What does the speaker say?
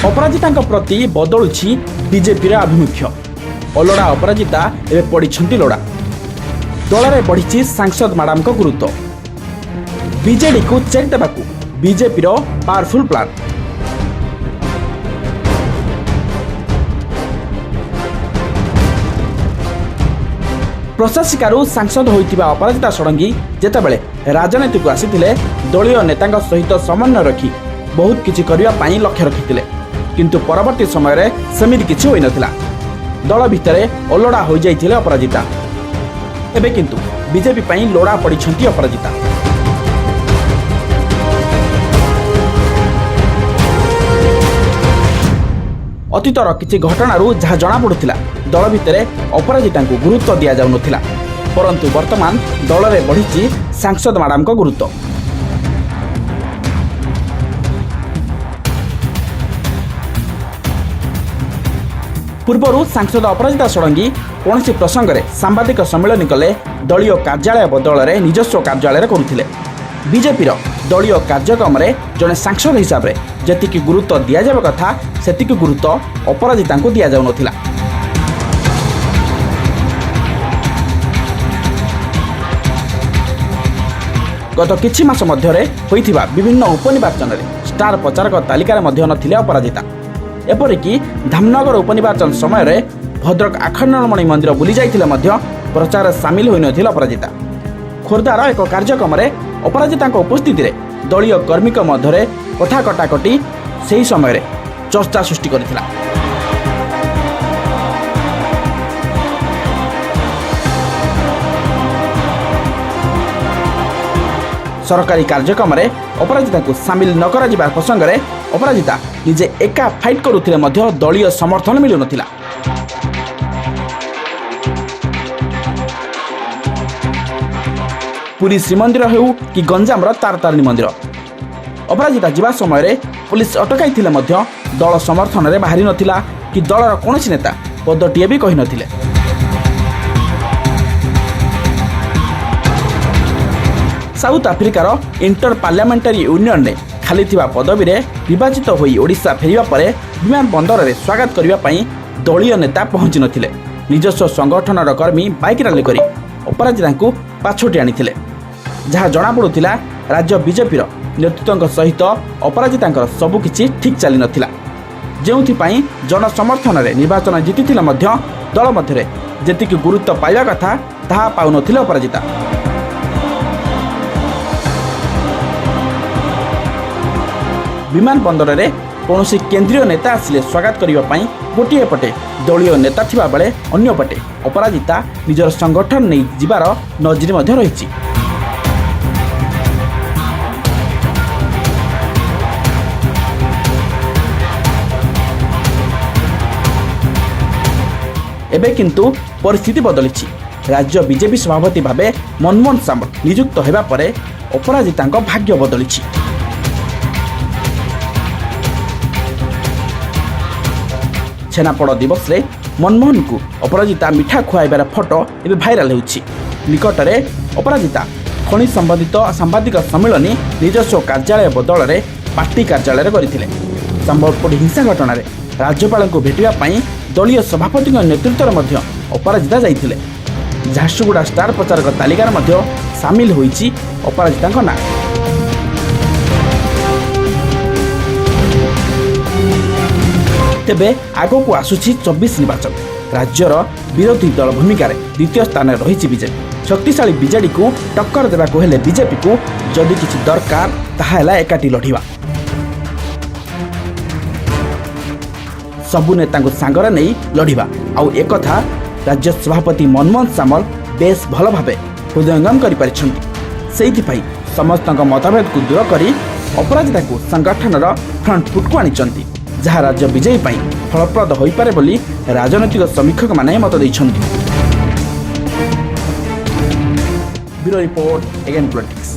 अपराजिता प्रति बदलुछि बीजेपी आभिमुख्य। अलड़ा अपराजिता एवं पड़ती लोड़ा। दल में बढ़ी सांसद मैडम को गुरुत्व। बीजेडी को चेक देवा बीजेपी पावरफुल प्लान। प्रशासिकारु सांसद होइतिबा अपराजिता षडंगी जेतेबेले राजनीति को आसीथिले दलीय नेतांग सहित समन्वय रखी बहुत किछि करिया पाई लक्ष्य रखिथिले, किंतु परवर्ती समय रे सेमिति किछि होई नथिला। दल भितरे अलड़ा होई जाइथिले अपराजिता। एबे किंतु बीजेपी पाई लोड़ा पड़िछंती अपराजिता। अतीतर किछि घटनारू जहाँ जना पड़ुथिला दल भितरे अपराजिता को गुरुत्व दिया जाउ नथिला, परंतु वर्तमान दल में बढ़ी सांसद मैडम को गुरुत्व। पूर्वर सांसद अपराजिता षडंगी कौन प्रसंग में सांबादिक सम्मेलन कले दलीय कार्यालय बदल में निजस्व कार्यालय करुथिले। बीजेपी दलीय कार्यक्रम में जड़े सांसद हिसाब से जेतिकी गुरुत्व दिया जाबा कथा सेतिकी गुरुत्व अपराजिता को दिया जाउ नथिला। गत किछि मास मध्यरे होइथिबा विभिन्न उपनिर्वाचन में स्टार प्रचारक तालिकार मध्य नथिले अपराजिता। एपरिकी धामनगर उपनिर्वाचन समय रे भद्रक आखंडमणि मंदिर बुली जाइथिले मध्य प्रचार सामिल होई नथिले अपराजिता। खोर्धार एक कार्यक्रम में अपराजिता उपस्थिति रे दलीय कर्मी मध्य कथा कटाकटी सही समय रे चर्चा सृष्टि करथिला। सरकारी कार्यक्रम में अपराजिता को सामिल न करा जिबार प्रसंग में अपराजिता निजे एका फाइट करुथिले मध्य दलीय समर्थन मिलु नथिला। पुरी श्रीमंदिर हेउ कि गंजाम तारतारिणी मंदिर अपराजिता जिबा समय रे पुलिस अटकाई थिले मध्य दल समर्थन रे बाहरी नथिला कि दलर कोनोसी नेता पदटीए भी कहि नथिले। साउथ आफ्रिकार इंटर पार्लियामेंटारी यूनियन ने खाली थिबा पदवी रे विभाजित होई ओडिशा फेरिबा परे विमान बंदर रे स्वागत करिबा पई दलीय नेता पहुंची नथिले। निजस्व संगठनर कर्मी बाइक रैली करी अपराजिता को पाछोटी आनिथिले। जहाँ जना पड़ुथिला राज्य बीजेपी नेतृत्व सहित अपराजिता सबुकिछि ठीक चली नथिला, जेउथिपाई जन समर्थन रे निर्वाचन जीतिथिले मध्य दल मध्य जेतिकी गुरुत्व पाइबा कथा ताहा पाउ नथिले अपराजिता। विमान बंदर में कौन केंद्रीय नेता आसिले स्वागत करने गोटे पटे दलीय नेता थिबा बेले अन्य पटे अपराजिता निजर संगठन नहीं जिबार नजरी मध्य रही। एबे किंतु परिस्थिति बदली। राज्य बीजेपी सभापति भावे मनमोहन सामल नियुक्त होगा पर अपराजिता भाग्य बदली। छेनापड़ दिवस रे मनमोहन को अपराजिता मिठा खुआइबार फोटो एवं भाइराल होउछि। निकट में अपराजिता खनि संबंधित सांबादिक सम्मेलन निजस्व कार्यालय बदल में पार्टी कार्यालय करथिले। संबलपुर हिंसा घटना रे राज्यपाल को भेटिबा पई दलीय सभापति नेतृत्व में अपराजिता जाइथिले। झारसुगुड़ा स्टार प्रचारक तालिकार मध्य सामिल होइछि अपराजिता नाम। तेबे आगो को आसुछि 24 निर्वाचन। राज्यर विरोधी दल भूमिका द्वितीय स्थान रही बीजेपी। शक्तिशाली बीजेडी को टक्कर देवाक हेले बीजेपी को जदि किछि दरकार ताहा एकाठी लढ़िबा। सबु नेता सांगरे नहीं लढ़िबा आउ एक कथा राज्य सभापति मनमोहन सामल बेस भल भावे हृदयंगम करिपारिछन्ति। सेइथिपाई समस्त मतभेद को दूर करी अपराजिता को संगठनर फ्रंट फुट को आनिछन्ति, जहाँ राज्य विजयी पाई फलप्रद होई पारे बोली राजनैतिक समीक्षक माने मत दैछन्ति। Bureau report again politics.